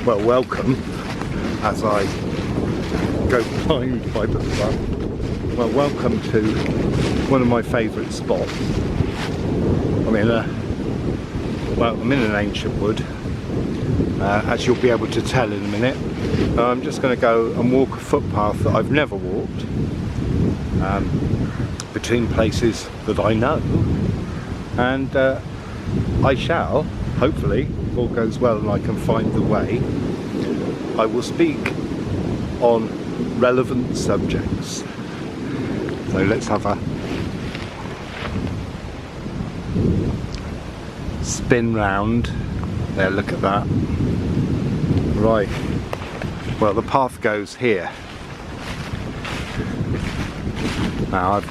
Well, welcome as I go blind by the sun. Well, welcome to one of my favourite spots. I'm in an ancient wood, as you'll be able to tell in a minute. I'm just going to go and walk a footpath that I've never walked, between places that I know, and I shall, hopefully, if all goes well and I can find the way, I will speak on relevant subjects. So let's have a spin round. There, look at that. Right, well, the path goes here. Now,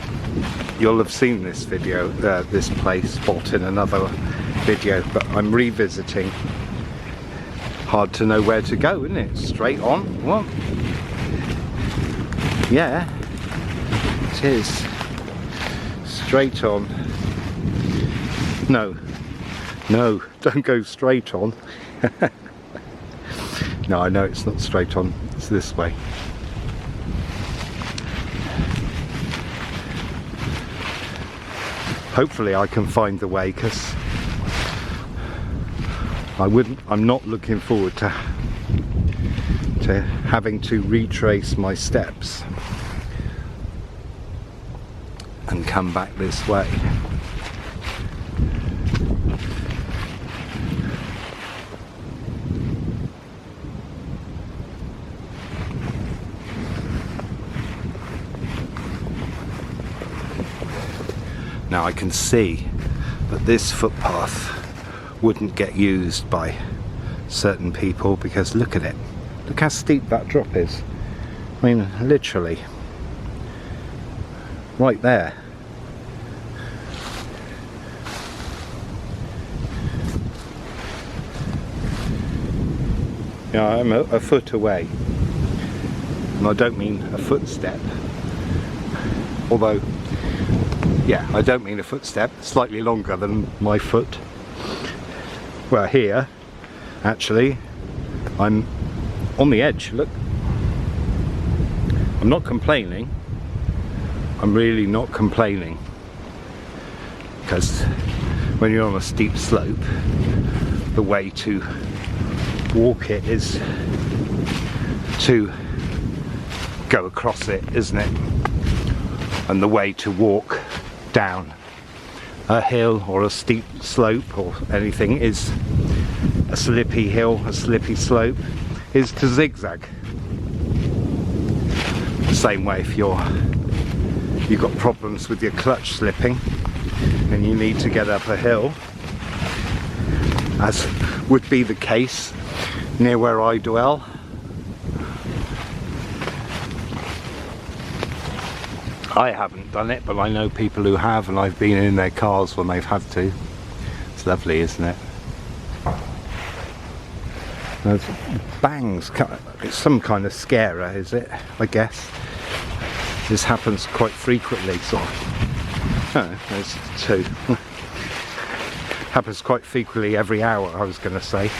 you'll have seen this video, this place spot in another video, but I'm revisiting. Hard to know where to go, isn't it? Straight on? What? Yeah, it is. Straight on. No, don't go straight on. No, I know it's not straight on, it's this way. Hopefully I can find the way, because I'm not looking forward to having to retrace my steps and come back this way. Now I can see that this footpath wouldn't get used by certain people, because look at it. Look how steep that drop is. I mean, literally right there. Yeah, I'm a foot away, and I don't mean a footstep, although, yeah, I don't mean a footstep, slightly longer than my foot. Well, here, actually, I'm on the edge, look. I'm not complaining. I'm really not complaining. Because when you're on a steep slope, the way to walk it is to go across it, isn't it? And the way to walk down a hill or a steep slope or anything is a slippy hill, a slippy slope, is to zigzag. The same way if you've got problems with your clutch slipping and you need to get up a hill, as would be the case near where I dwell. I haven't done it, but I know people who have, and I've been in their cars when they've had to. It's lovely, isn't it? There's bangs. It's some kind of scarer, is it? I guess. This happens quite frequently, sort of. Oh, there's two. Happens quite frequently every hour, I was going to say.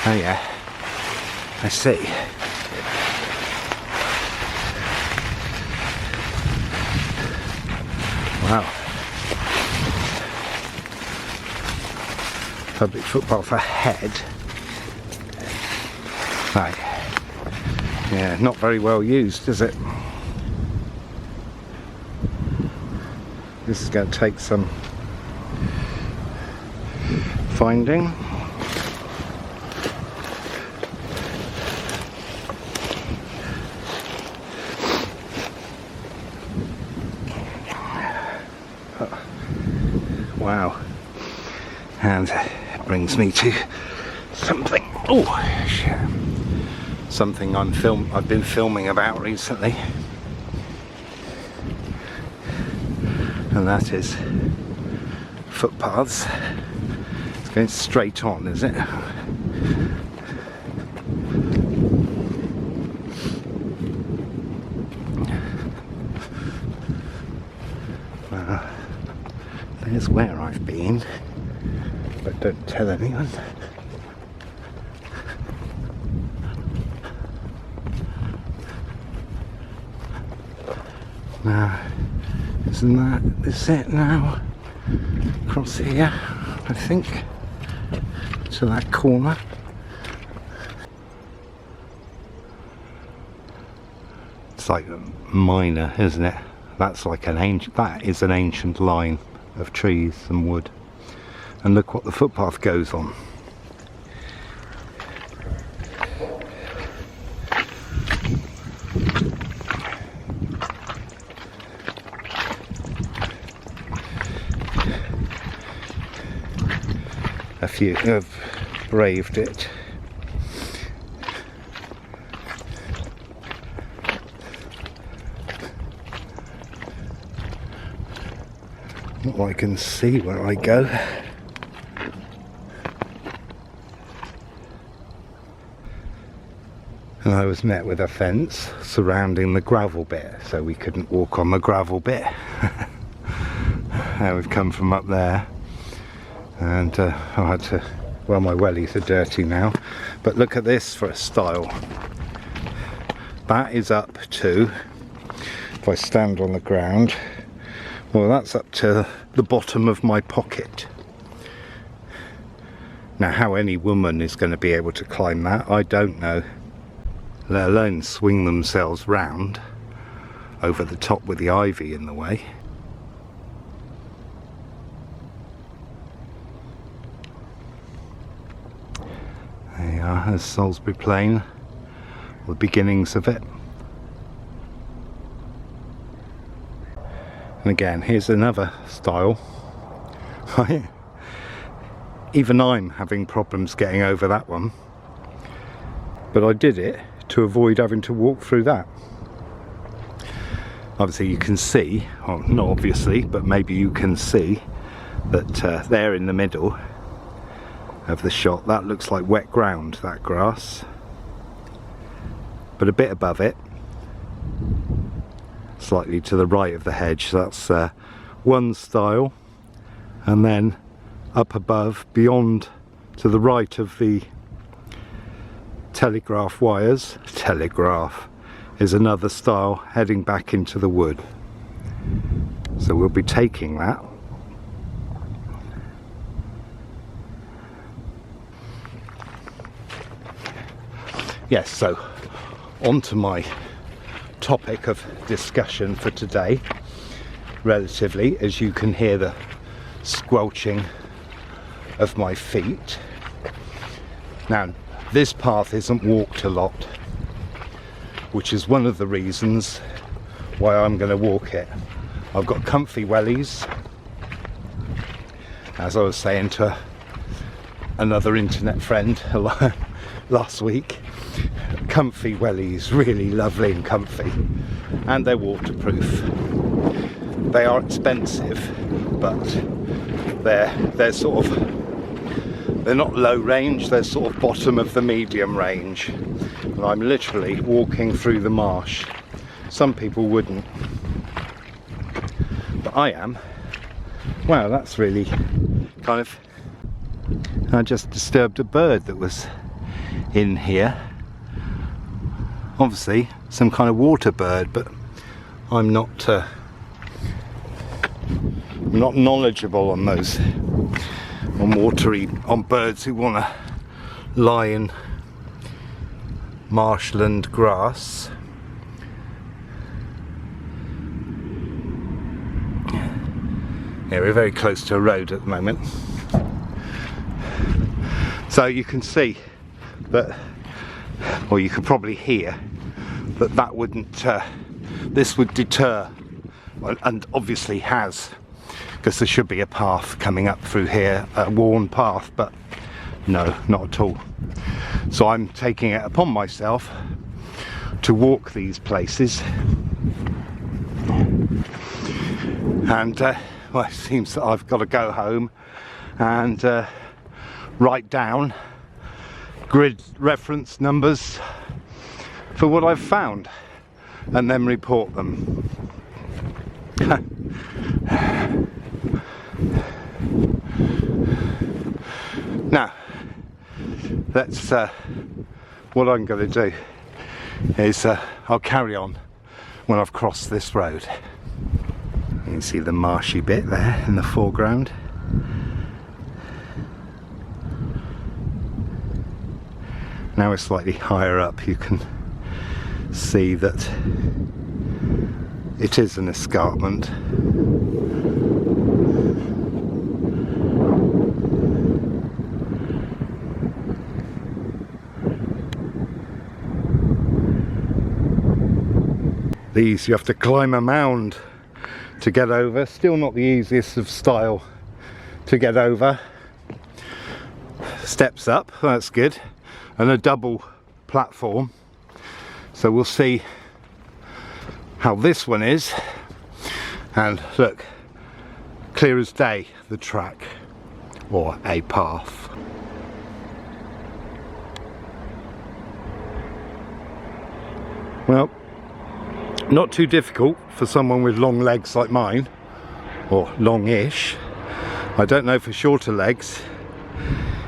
Oh yeah. I see. Wow. Public footpath ahead. Right. Yeah, not very well used, is it? This is going to take some finding. Wow, and it brings me to something. Oh, shit. Something I've been filming about recently, and that is footpaths. It's going straight on, is it? There's where I've been, but don't tell anyone. Now, isn't this it now? Across here, I think, to that corner. It's like minor, isn't it? That's like an ancient, that is an ancient line of trees and wood. And look what the footpath goes on. A few have braved it. Not I can see where I go. And I was met with a fence surrounding the gravel bit, so we couldn't walk on the gravel bit. Now we've come from up there, and I had to, well, my wellies are dirty now, but look at this for a style. That is up to, if I stand on the ground, well, that's up to the bottom of my pocket. Now, how any woman is going to be able to climb that, I don't know. Let alone swing themselves round over the top with the ivy in the way. There you are, there's Salisbury Plain, the beginnings of it. And again, here's another style. Even I'm having problems getting over that one, but I did it to avoid having to walk through that. Obviously you can see, well, not obviously, but maybe you can see that there in the middle of the shot, that looks like wet ground, that grass, but a bit above it, slightly to the right of the hedge, that's one style. And then up above, beyond to the right of the telegraph wires, is another style heading back into the wood. So we'll be taking that. Yes, so on to my topic of discussion for today, relatively, as you can hear the squelching of my feet. Now, this path isn't walked a lot, which is one of the reasons why I'm going to walk it. I've got comfy wellies, as I was saying to another internet friend last week. Comfy wellies, really lovely and comfy, and they're waterproof. They are expensive, but they're sort of, they're not low range, they're sort of bottom of the medium range. And I'm literally walking through the marsh. Some people wouldn't, but I am. Wow, that's really kind of, I just disturbed a bird that was in here. Obviously some kind of water bird, but I'm not knowledgeable on those, on birds who want to lie in marshland grass. Yeah, we're very close to a road at the moment, so you can see that, or you could probably hear that that wouldn't, this would deter, well, and obviously has, because there should be a path coming up through here, a worn path, but no, not at all. So I'm taking it upon myself to walk these places, and well, it seems that I've got to go home and write down grid reference numbers for what I've found and then report them. Now, let's, what I'm going to do is I'll carry on when I've crossed this road. You can see the marshy bit there in the foreground. Now we're slightly higher up, you can see that it is an escarpment. These you have to climb a mound to get over. Still not the easiest of style to get over. Steps up, that's good, and a double platform. So we'll see how this one is. And look, clear as day, the track, or a path. Well, not too difficult for someone with long legs like mine, or long-ish. I don't know for shorter legs.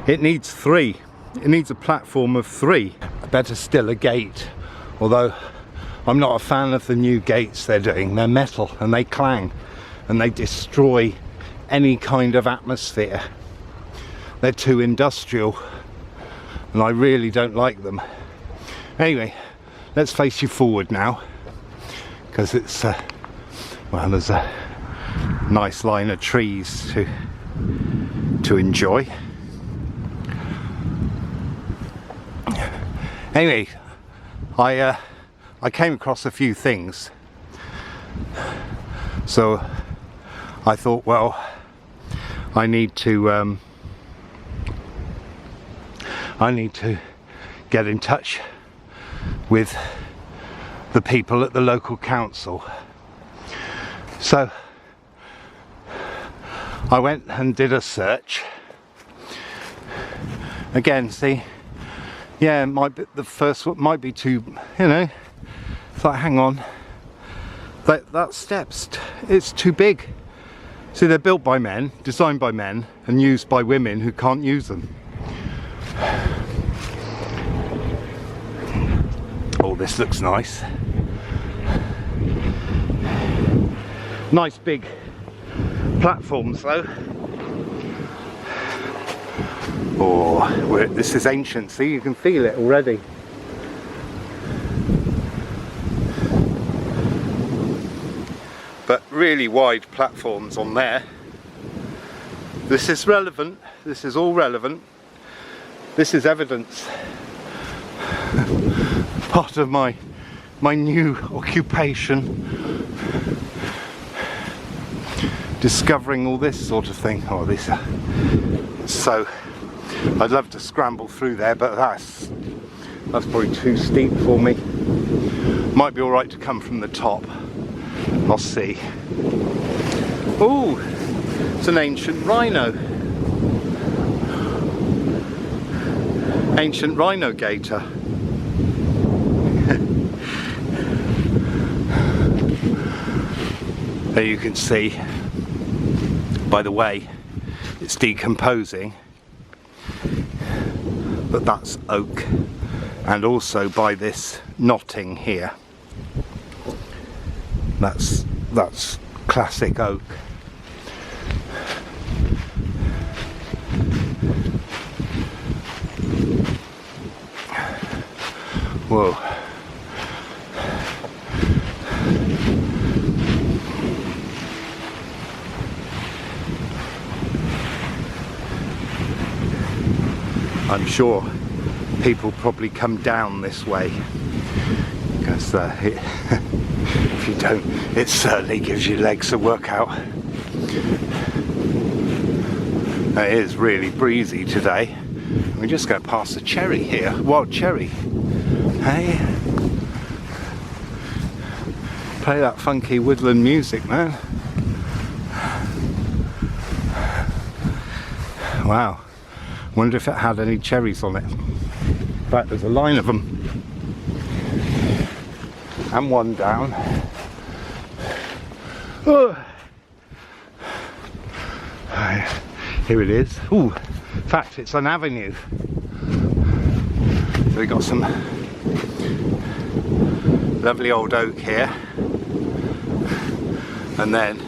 It needs 3. It needs a platform of 3. Better still a gate, although I'm not a fan of the new gates they're doing. They're metal and they clang and they destroy any kind of atmosphere. They're too industrial and I really don't like them. Anyway, let's face you forward now, because it's well, there's a nice line of trees to enjoy. Anyway, I came across a few things, so I thought, well, I need to get in touch with the people at the local council. So I went and did a search. Again, see, yeah, might be the first one might be too, you know, it's like, hang on, that steps, it's too big. See, they're built by men, designed by men, and used by women who can't use them. Oh, this looks nice. Nice big platforms though. Oh, this is ancient, see, you can feel it already. But really wide platforms on there. This is relevant, this is all relevant. This is evidence. Part of my new occupation. Discovering all this sort of thing. Oh, this so I'd love to scramble through there, but that's probably too steep for me. Might be alright to come from the top. I'll see. Oh, it's an ancient rhino. Ancient rhino gator. There you can see, by the way, it's decomposing, but that's oak, and also by this knotting here, that's classic oak. Whoa. I'm sure people probably come down this way, because if you don't, it certainly gives you legs to work out. It is really breezy today. We're just going past a cherry here, wild cherry. Hey, play that funky woodland music, man. Wow. Wonder if it had any cherries on it. In fact, there's a line of them. And one down. Oh. Here it is. Ooh, In fact, it's an avenue. So we've got some lovely old oak here, and then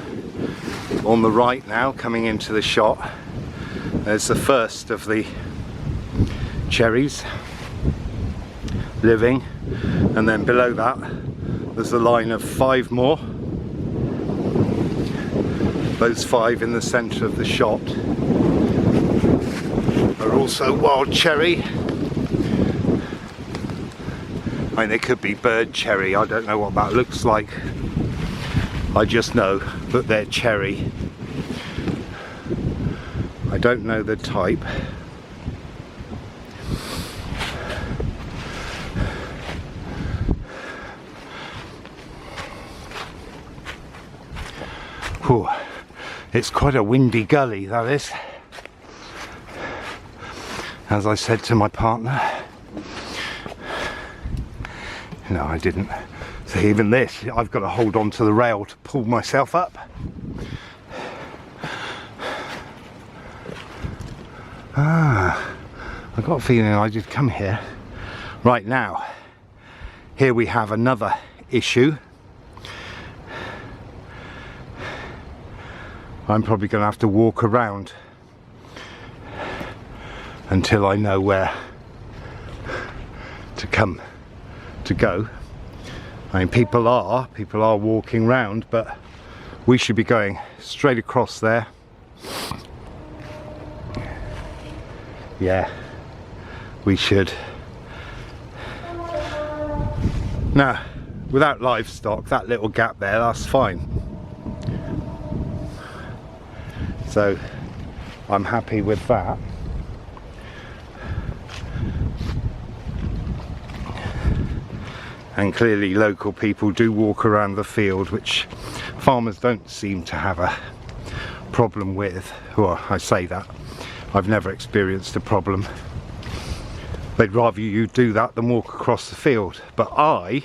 on the right now, coming into the shot, there's the first of the cherries living, and then below that there's a line of 5 more. Those 5 in the centre of the shot are also wild cherry. I mean, they could be bird cherry, I don't know what that looks like. I just know that they're cherry. I don't know the type. Whew. It's quite a windy gully, that is. As I said to my partner. No, I didn't. So even this, I've got to hold on to the rail to pull myself up. I've got a feeling I did come here. Right now, here we have another issue. I'm probably going to have to walk around until I know where to go. I mean, people are walking round, but we should be going straight across there. Yeah, we should. Now, without livestock, that little gap there, that's fine. So I'm happy with that. And clearly local people do walk around the field, which farmers don't seem to have a problem with. Well, I say that, I've never experienced a problem. They'd rather you do that than walk across the field. But I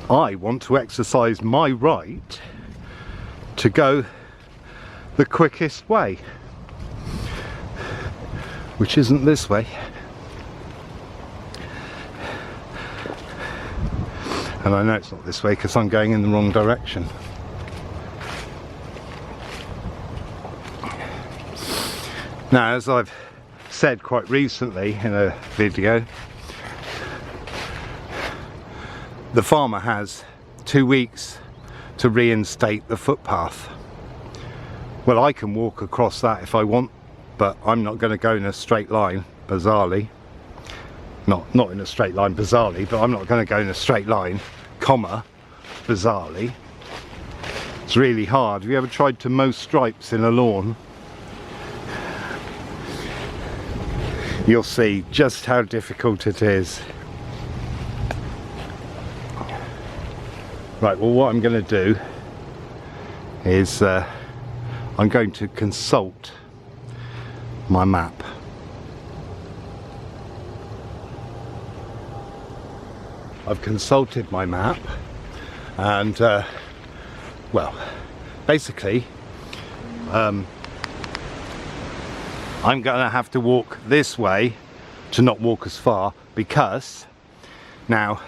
want to exercise my right to go the quickest way, which isn't this way. And I know it's not this way because I'm going in the wrong direction. Now, as I've said quite recently in a video, the farmer has 2 weeks to reinstate the footpath. Well, I can walk across that if I want, but I'm not going to go in a straight line, bizarrely. Not in a straight line, bizarrely, but I'm not going to go in a straight line, comma, bizarrely. It's really hard. Have you ever tried to mow stripes in a lawn? You'll see just how difficult it is. Right, well, what I'm going to do is I'm going to consult my map. I've consulted my map, and well, basically I'm going to have to walk this way to not walk as far, because now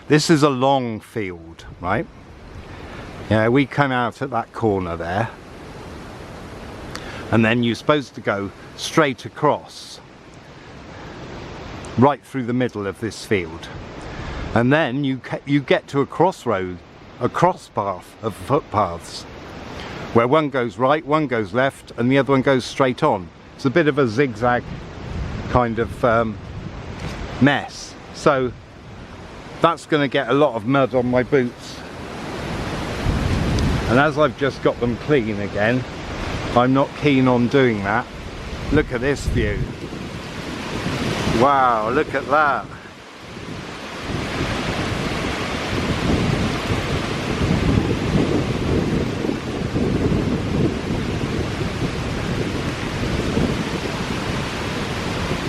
this is a long field, right? Yeah, we come out at that corner there, and then you're supposed to go straight across right through the middle of this field, and then you get to a crossroad, a cross path of footpaths, where one goes right, one goes left, and the other one goes straight on. It's a bit of a zigzag kind of mess, so that's going to get a lot of mud on my boots. And as I've just got them clean again, I'm not keen on doing that. Look at this view. Wow, look at that.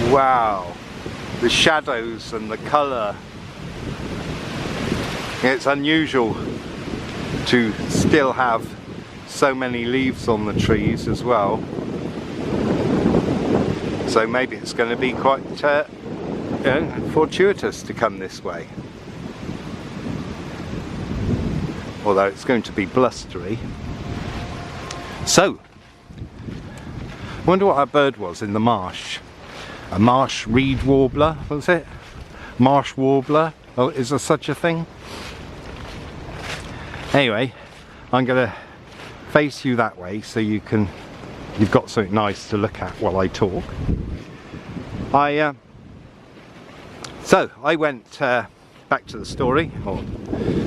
Wow, the shadows and the colour. It's unusual to still have so many leaves on the trees as well. So maybe it's going to be quite fortuitous to come this way. Although it's going to be blustery. So, I wonder what that bird was in the marsh. A marsh reed warbler, was it? Marsh warbler? Oh, is there such a thing? Anyway, I'm going to face you that way so you've got something nice to look at while I talk. So I went back to the story, or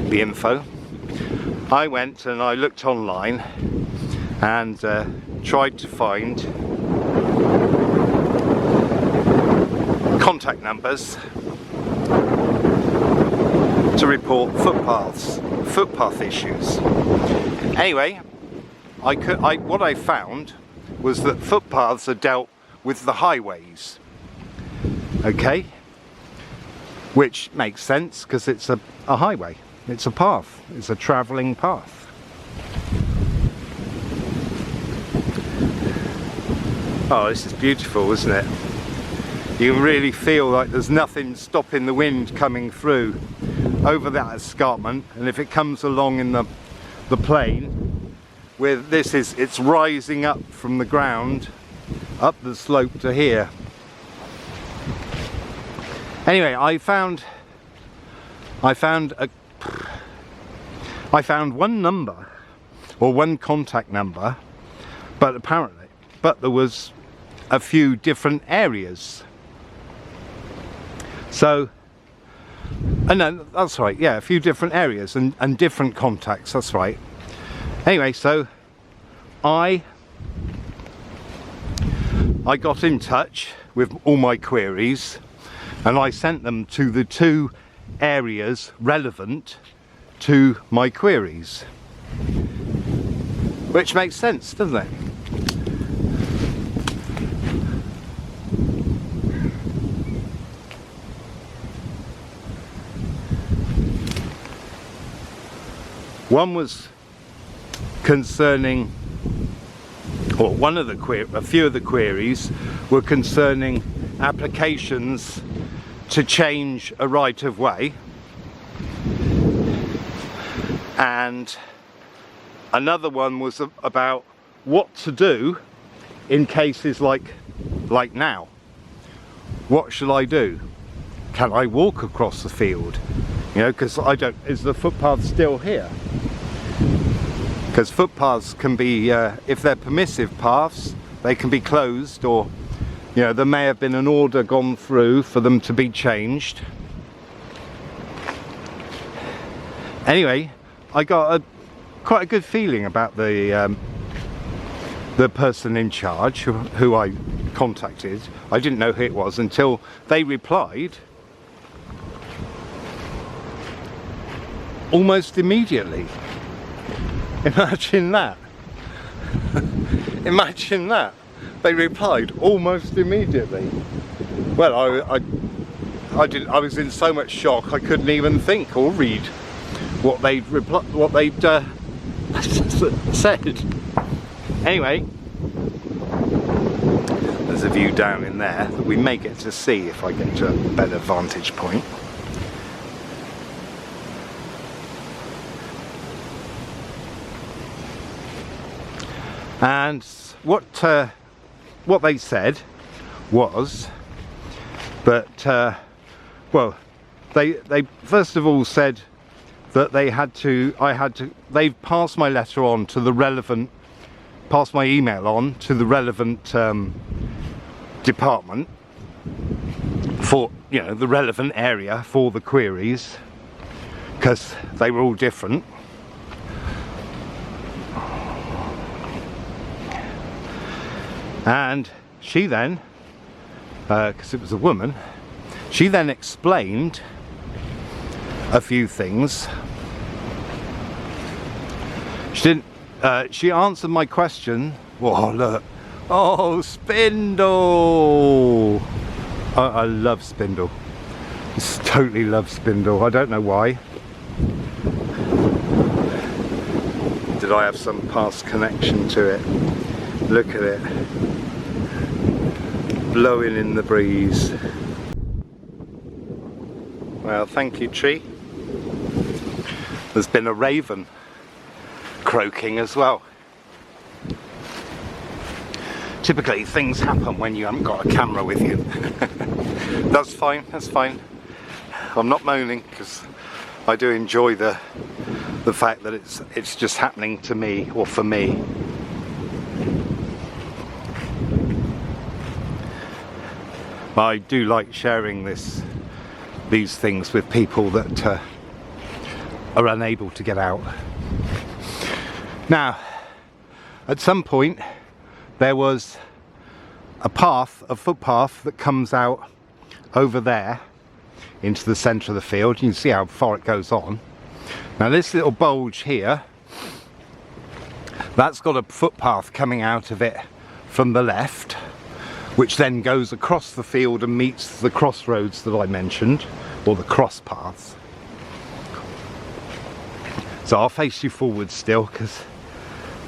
the info. I went and I looked online and tried to find contact numbers to report footpath issues. Anyway, what I found was that footpaths are dealt with the highways. Okay, which makes sense because it's a highway, it's a path, it's a travelling path. Oh, this is beautiful, isn't it? You can really feel like there's nothing stopping the wind coming through over that escarpment, and if it comes along in the plain, where it's rising up from the ground, up the slope to here. Anyway, I found one number, or one contact number, but there was a few different areas. So, no, that's right, yeah, a few different areas and different contacts, that's right. Anyway, so I got in touch with all my queries and I sent them to the 2 areas relevant to my queries. Which makes sense, doesn't it? One was concerning, or a few of the queries were concerning applications to change a right of way, and another one was about what to do in cases like now. What shall I do? Can I walk across the field? You know, because is the footpath still here? Because footpaths can be, if they're permissive paths, they can be closed, or you know, there may have been an order gone through for them to be changed. Anyway, I got quite a good feeling about the person in charge who I contacted. I didn't know who it was until they replied almost immediately. Imagine that. Imagine that. They replied almost immediately. Well, I was in so much shock I couldn't even think or read what they'd said. Anyway, there's a view down in there that we may get to see if I get to a better vantage point. And what they said was that well, they first of all said that they've passed my letter on to the relevant, passed my email on to the relevant department for, you know, the relevant area for the queries, because they were all different. And she then, because it was a woman, she then explained a few things. She didn't. She answered my question. Oh look! Oh, Spindle! I love Spindle. Just totally love Spindle. I don't know why. Did I have some past connection to it? Look at it. blowing in the breeze. Well, thank you, tree. There's been a raven croaking as well. Typically things happen when you haven't got a camera with you. That's fine, that's fine. I'm not moaning because I do enjoy the fact that it's just happening to me, or for me. I do like sharing these things with people that are unable to get out. Now, at some point there was a footpath that comes out over there into the centre of the field. You can see how far it goes on. Now this little bulge here, that's got a footpath coming out of it from the left, which then goes across the field and meets the crossroads that I mentioned, or the cross paths. So I'll face you forward still, because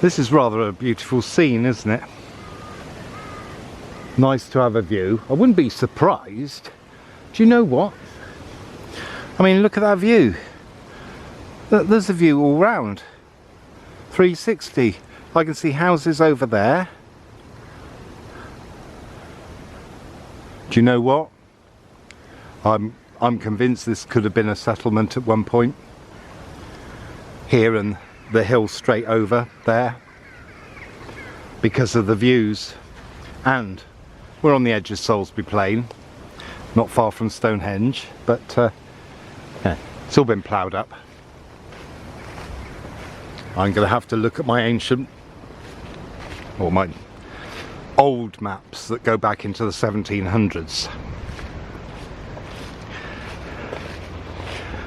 this is rather a beautiful scene, isn't it? Nice to have a view. I wouldn't be surprised. Do you know what? I mean, look at that view. There's a view all round. 360. I can see houses over there. Do you know what? I'm convinced this could have been a settlement at one point. Here and the hill straight over there. Because of the views. And we're on the edge of Salisbury Plain, not far from Stonehenge, but yeah, it's all been ploughed up. I'm going to have to look at my ancient, or my old maps that go back into the 1700s.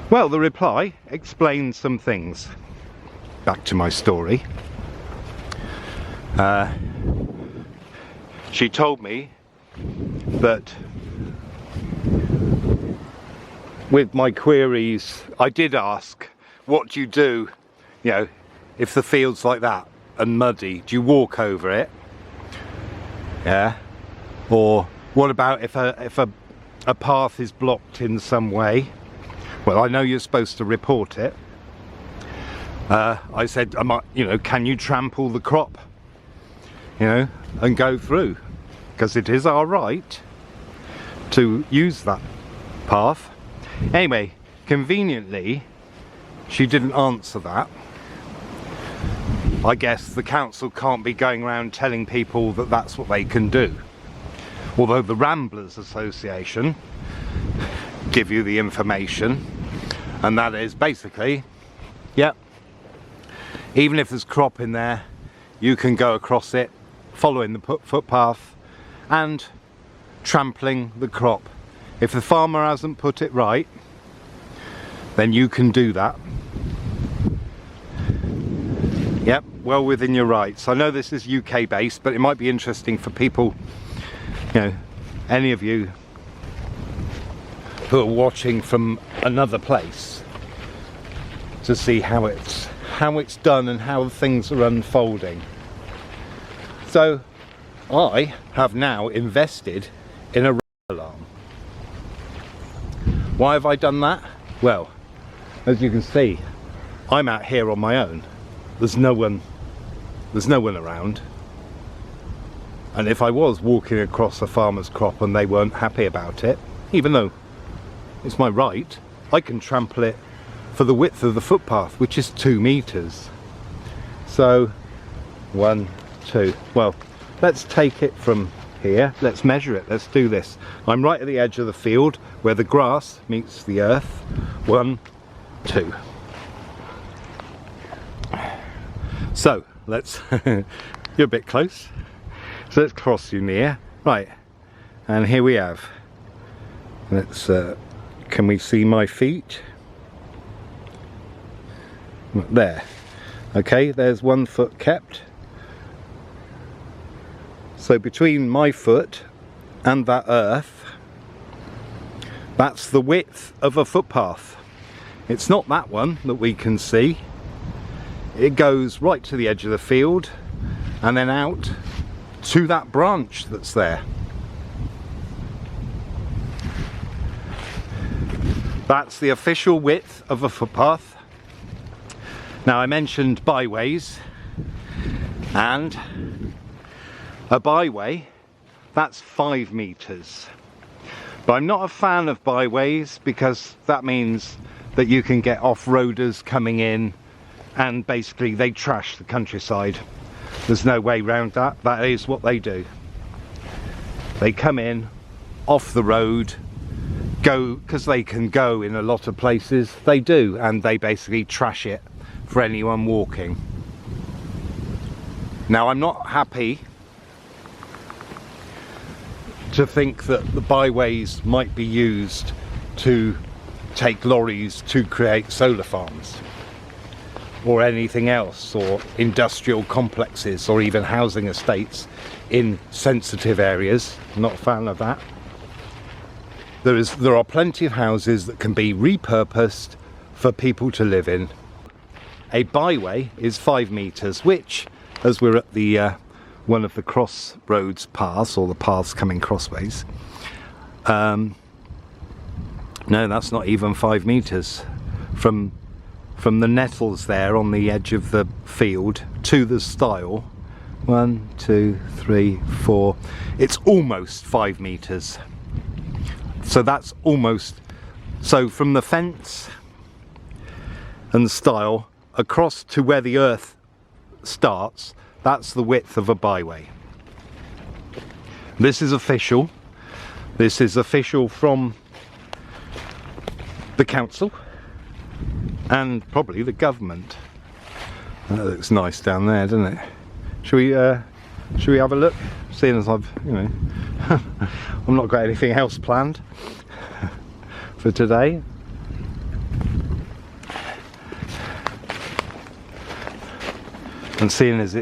Well, the reply explains some things. Back to my story. She told me that with my queries, I did ask, what do you do, you know, if the field's like that and muddy? Do you walk over it? Yeah. Or what about if a path is blocked in some way? Well, I know you're supposed to report it. I said, can you trample the crop, you know, and go through? Because it is our right to use that path. Anyway, conveniently, she didn't answer that. I guess the council can't be going around telling people that that's what they can do. Although the Ramblers Association give you the information, and that is basically, yep, even if there's crop in there, you can go across it following the footpath and trampling the crop. If the farmer hasn't put it right, then you can do that. Yep, well within your rights. I know this is UK based, but it might be interesting for people, you know, any of you who are watching from another place, to see how it's done and how things are unfolding. So I have now invested in a rain alarm. Why have I done that? Well, as you can see, I'm out here on my own. There's no one around. And if I was walking across a farmer's crop and they weren't happy about it, even though it's my right, I can trample it for the width of the footpath, which is 2 meters. So 1, 2, well, let's take it from here, let's measure it, let's do this. I'm right at the edge of the field where the grass meets the earth. 1, 2. So let's you're a bit close, so let's cross you near. Right, and here we have, let's can we see my feet? There. Okay, there's 1 foot kept. So between my foot and that earth, that's the width of a footpath. It's not that one that we can see. It goes right to the edge of the field and then out to that branch that's there. That's the official width of a footpath. Now, I mentioned byways, and a byway, that's 5 meters. But I'm not a fan of byways because that means that you can get off-roaders coming in and basically they trash the countryside. There's no way around that. That is what they do. They come in off the road, go, because they can go in a lot of places, they do, and they basically trash it for anyone walking. Now, I'm not happy to think that the byways might be used to take lorries to create solar farms or anything else, or industrial complexes, or even housing estates in sensitive areas. I'm not a fan of that. There are plenty of houses that can be repurposed for people to live in. A byway is 5 meters, which, as we're at the one of the crossroads paths, or the paths coming crossways, no, that's not even 5 meters from the nettles there on the edge of the field to the stile. 1, 2, 3, 4, it's almost 5 meters. So that's almost, so from the fence and the stile across to where the earth starts, that's the width of a byway. This is official. This is official from the council and probably the government. That looks nice down there, doesn't it? Should we have a look? Seeing as I've, you know, I've not got anything else planned for today. And seeing as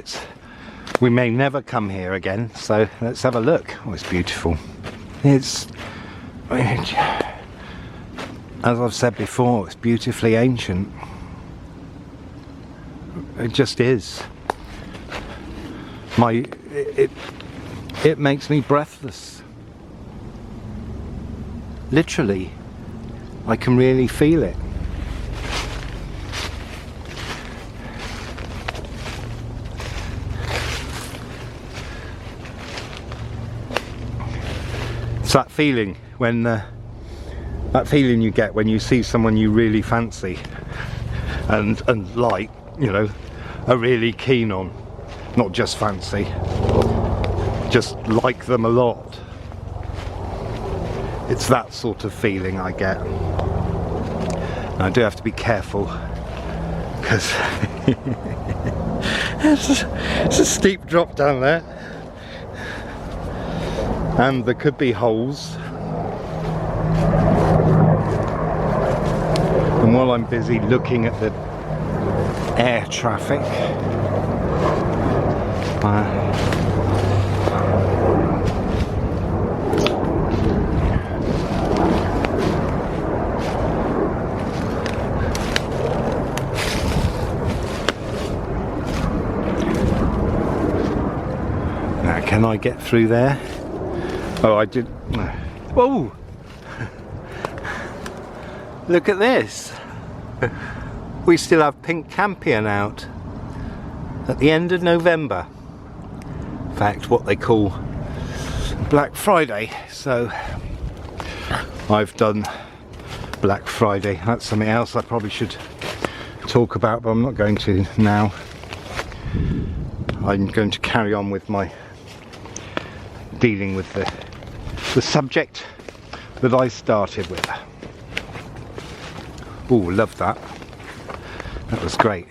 we may never come here again, so let's have a look. Oh, it's beautiful. As I've said before, it's beautifully ancient. It just is. It makes me breathless. Literally, I can really feel it. It's that feeling when that feeling you get when you see someone you really fancy and like, you know, are really keen on, not just fancy, just like them a lot. It's that sort of feeling I get. And I do have to be careful because it's a steep drop down there, and there could be holes. And while I'm busy looking at the air traffic, now can I get through there? Oh, I did. Whoa! Look at this. We still have pink campion out at the end of November. In fact, what they call Black Friday. So I've done Black Friday. That's something else I probably should talk about, but I'm not going to now. I'm going to carry on with my dealing with the subject that I started with. Oh, love that. That was great.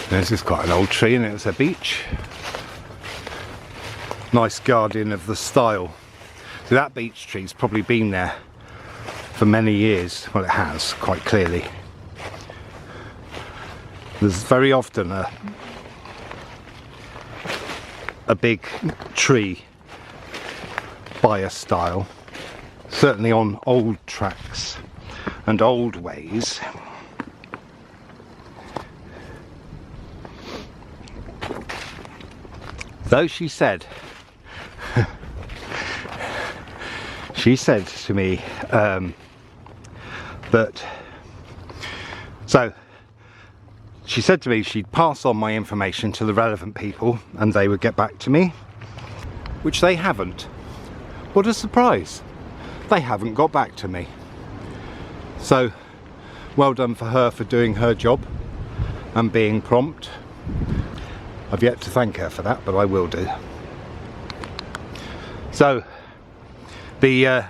This is quite an old tree, and it's a beech. Nice guardian of the style. So that beech tree's probably been there for many years. Well, it has, quite clearly. There's very often a big tree by a stile, certainly on old tracks and old ways. So she said, she said to me she said to me she'd pass on my information to the relevant people and they would get back to me, which they haven't. What a surprise. They haven't got back to me. So, well done for her for doing her job and being prompt. I've yet to thank her for that, but I will do. So, the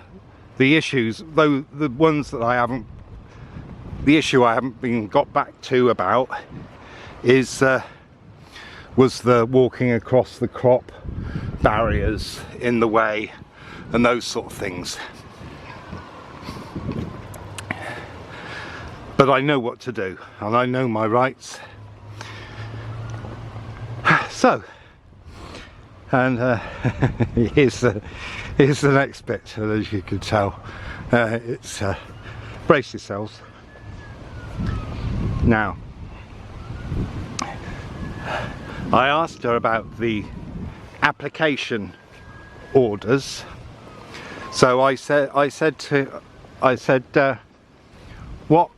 issues, though the ones that I haven't, the issue I haven't been got back to about is was the walking across the crop, barriers in the way, and those sort of things. But I know what to do, and I know my rights. So, and here's the next bit, as you can tell. It's brace yourselves. Now, I asked her about the application orders. So I said, what?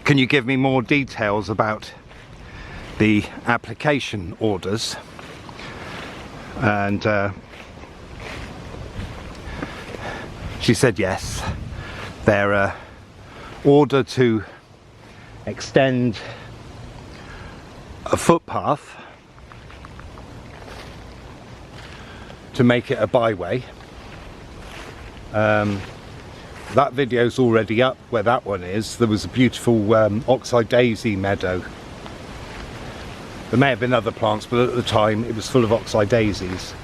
Can you give me more details about the application orders? And she said yes. They're order to extend a footpath to make it a byway. That video's already up where that one is. There was a beautiful oxeye daisy meadow. There may have been other plants, but at the time it was full of oxeye daisies.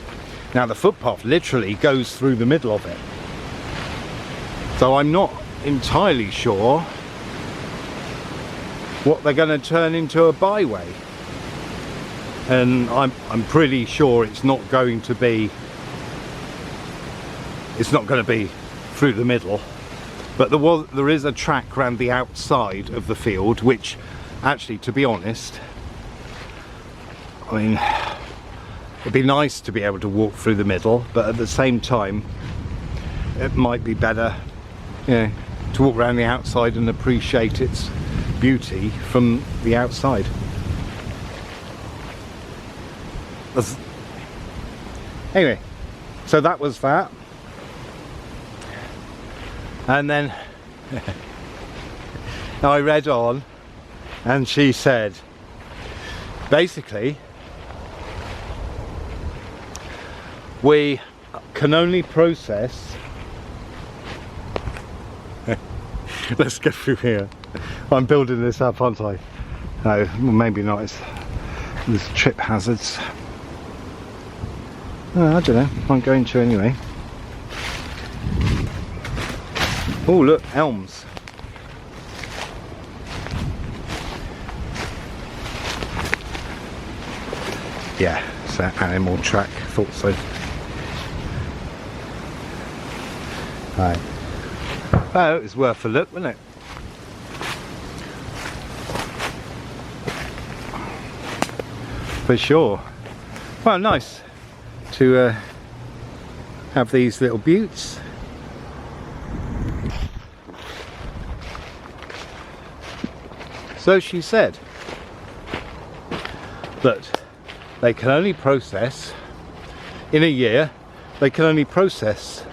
Now the footpath literally goes through the middle of it. So I'm not entirely sure what they're going to turn into a byway. And I'm pretty sure it's not going to be through the middle. But there is a track around the outside of the field, which actually, to be honest, I mean, it'd be nice to be able to walk through the middle, but at the same time it might be better, you know, to walk around the outside and appreciate its beauty from the outside. Anyway, so that was that. And then I read on, and she said, basically, we can only process let's go through here. I'm building this up, aren't I? No, well, maybe not. There's trip hazards. Oh, I don't know. I'm going to anyway. Oh, look, elms. Yeah, it's that animal track. Thought so. Right. Oh, it was worth a look, wasn't it? For sure. Well, nice to have these little buttes. So she said that they can only process, in a year, they can only process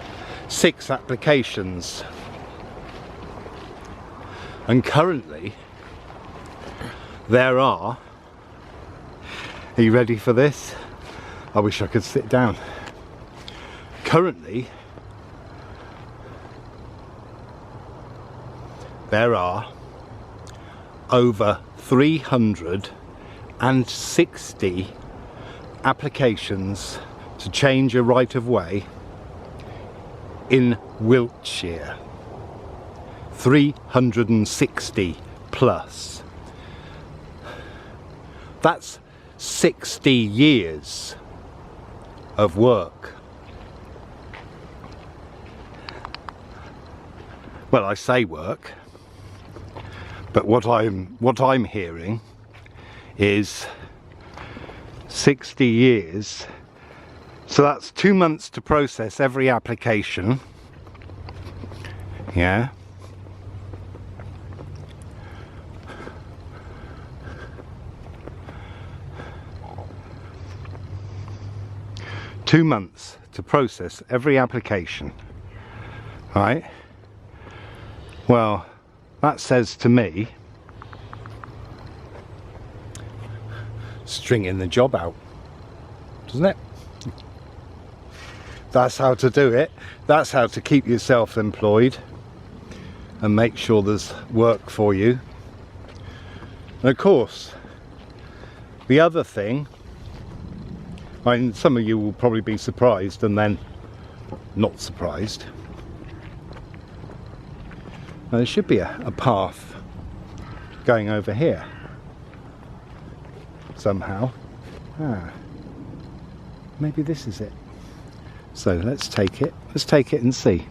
6 applications. And currently, there are you ready for this? I wish I could sit down. Currently, there are over 360 applications to change a right of way in Wiltshire. 360 plus. That's 60 years of work. Well, I say work, but what I'm hearing is 60 years. So that's 2 months to process every application. Yeah. Two months to process every application. Right? Well, that says to me, stringing the job out, doesn't it? That's how to do it. That's how to keep yourself employed and make sure there's work for you. And of course, the other thing, I mean, some of you will probably be surprised and then not surprised. Now, there should be a path going over here somehow. Maybe this is it. So let's take it and see.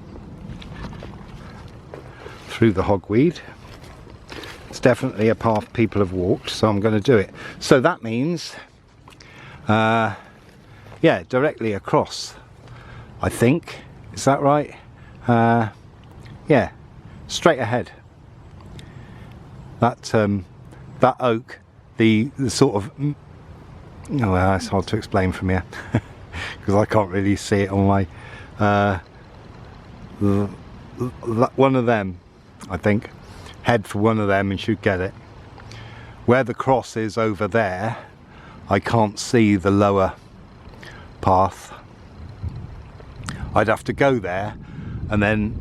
Through the hogweed. It's definitely a path people have walked, so I'm going to do it. So that means yeah, directly across, I think. Is that right? Yeah, straight ahead. That that oak, the sort of, oh, well, it's hard to explain from here because I can't really see it on my one of them, I think. Head for one of them and should get it. Where the cross is over there, I can't see the lower path. I'd have to go there and then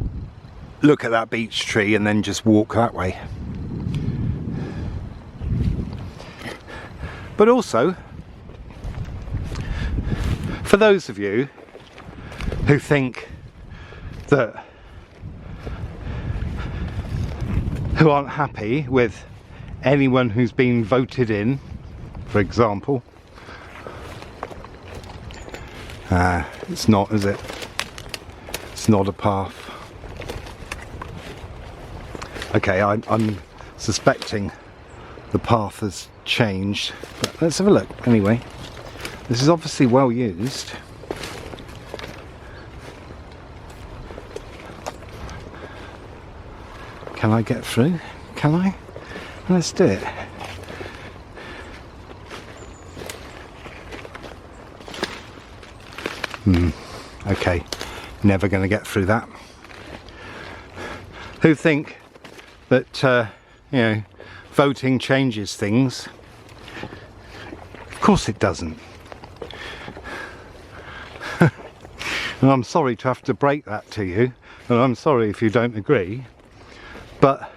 look at that beech tree and then just walk that way. But also, for those of you who think that, who aren't happy with anyone who's been voted in, for example, it's not, is it? It's not a path. Okay, I'm suspecting the path has changed, but let's have a look. Anyway, this is obviously well used. Can I get through? Can I? Let's do it. Okay, never going to get through that. Who think that you know, voting changes things? Of course it doesn't. And I'm sorry to have to break that to you, and I'm sorry if you don't agree, but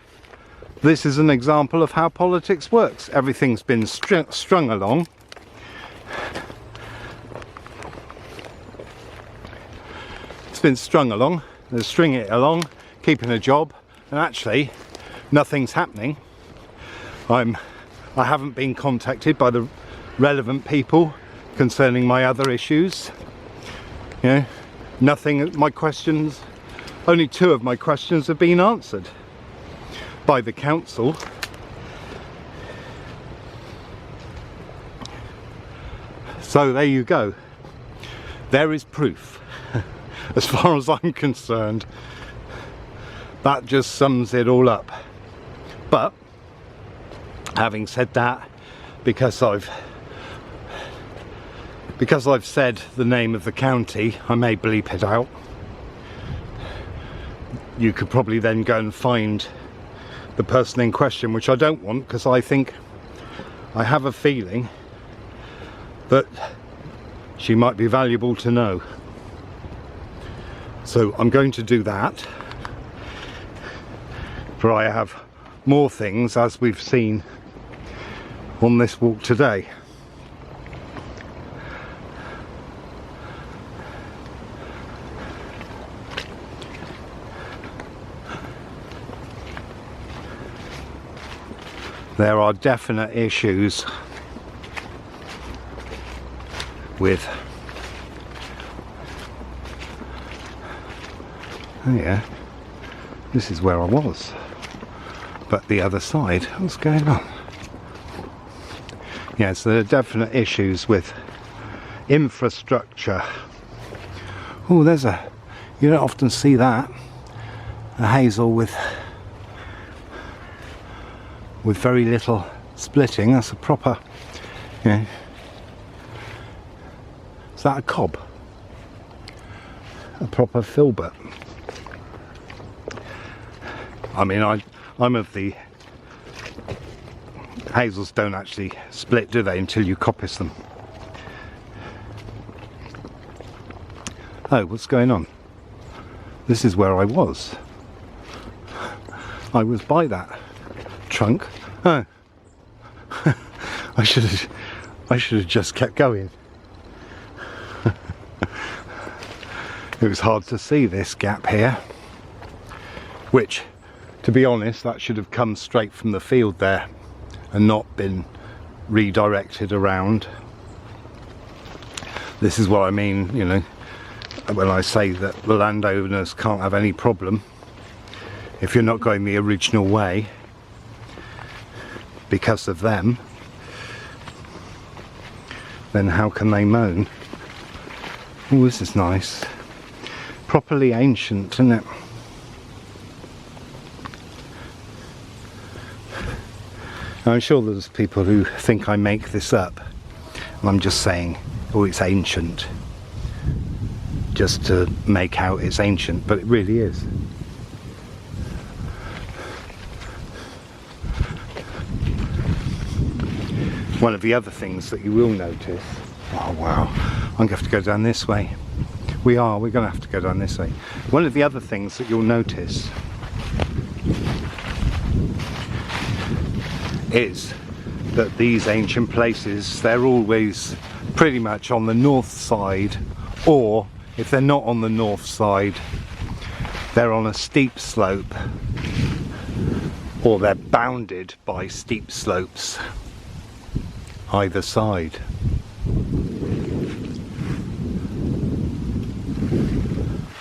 this is an example of how politics works. Everything's been strung along. It's been strung along. They're stringing it along, keeping a job, and actually nothing's happening. I haven't been contacted by the relevant people concerning my other issues. You know, nothing. My questions, only 2 of my questions have been answered by the council. So there you go. There is proof. As far as I'm concerned, that just sums it all up. But having said that, because I've said the name of the county, I may bleep it out. You could probably then go and find the person in question, which I don't want, because I have a feeling that she might be valuable to know. So I'm going to do that, for I have more things, as we've seen on this walk today. There are definite issues with, oh yeah, this is where I was, but the other side, what's going on? Yeah, so there are definite issues with infrastructure. Oh, there's you don't often see that, a hazel with very little splitting. That's a proper, you know, is that a cob? A proper filbert. I mean, I'm of the hazels don't actually split, do they, until you coppice them. Oh, what's going on? This is where I was. I was by that trunk. Oh. I should have just kept going. It was hard to see this gap here, which, to be honest, that should have come straight from the field there and not been redirected around. This is what I mean, you know, when I say that the landowners can't have any problem if you're not going the original way because of them. Then how can they moan? Oh, this is nice. Properly ancient, isn't it? I'm sure there's people who think I make this up, and I'm just saying, oh, it's ancient, just to make out it's ancient, but it really is. One of the other things that you will notice, oh wow, I'm going to have to go down this way. We're going to have to go down this way. One of the other things that you'll notice is that these ancient places, they're always pretty much on the north side, or if they're not on the north side, they're on a steep slope, or they're bounded by steep slopes either side.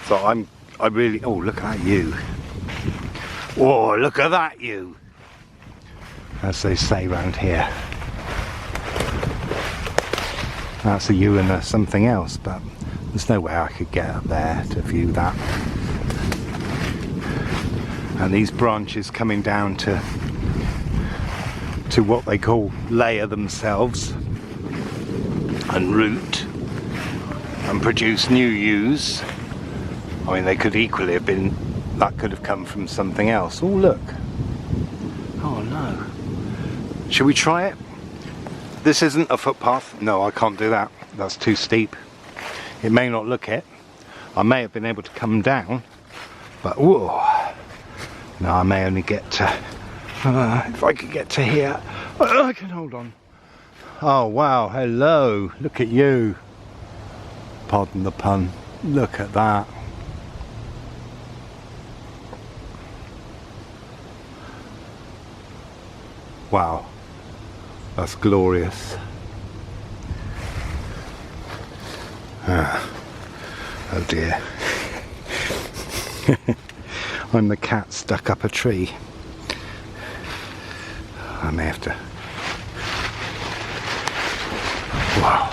So I really, oh, look at you. Oh, look at that, you. As they say round here. That's a you and a something else, but there's no way I could get up there to view that. And these branches coming down to what they call layer themselves and root and produce new yews. I mean, they could equally have been, that could have come from something else. Oh, look. Oh no. Should we try it? This isn't a footpath. No, I can't do that. That's too steep. It may not look it. I may have been able to come down, but whoa. No, I may only get to, if I could get to here, I can hold on. Oh wow, hello, look at you. Pardon the pun. Look at that. Wow, that's glorious. Oh dear. I'm the cat stuck up a tree. I may have to. Wow,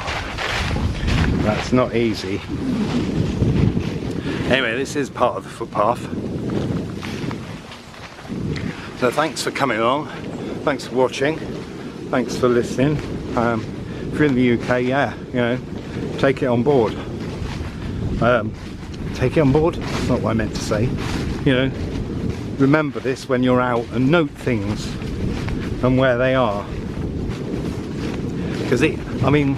that's not easy. Anyway, this is part of the footpath. So thanks for coming along. Thanks for watching. Thanks for listening. If you're in the UK, yeah, you know, take it on board. Take it on board? That's not what I meant to say. You know, remember this when you're out and note things and where they are. Because I mean,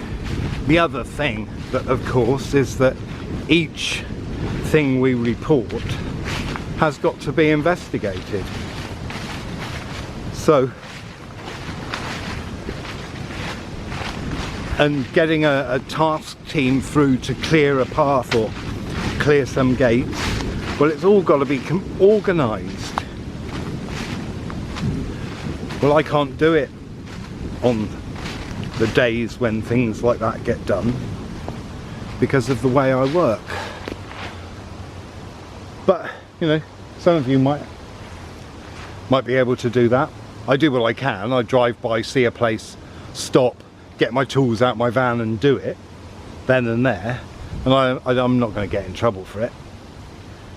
the other thing that, of course, is that each thing we report has got to be investigated. So, and getting a task team through to clear a path or clear some gates, well, it's all got to be organised. Well, I can't do it on the days when things like that get done because of the way I work. But, you know, some of you might be able to do that. I do what I can. I drive by, see a place, stop, get my tools out my van and do it then and there, and I'm not going to get in trouble for it,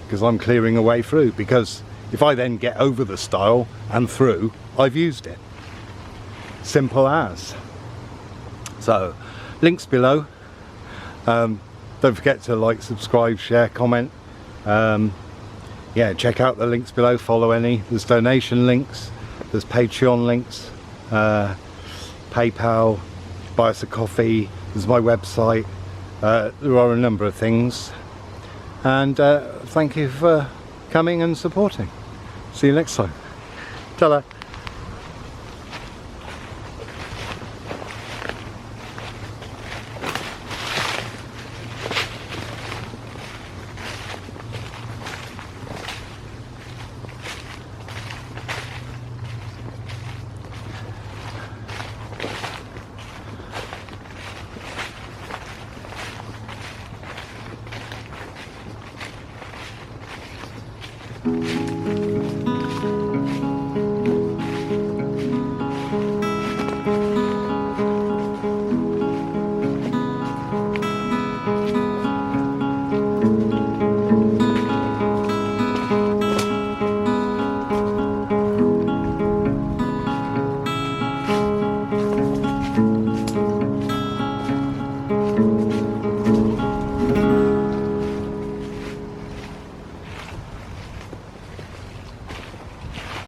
because I'm clearing a way through. Because if I then get over the stile and through, I've used it. Simple as. So, links below. Don't forget to like, subscribe, share, comment. Yeah, check out the links below, follow any. There's donation links, there's Patreon links, PayPal, buy us a coffee, there's my website. There are a number of things. And thank you for coming and supporting. See you next time. Ta-da.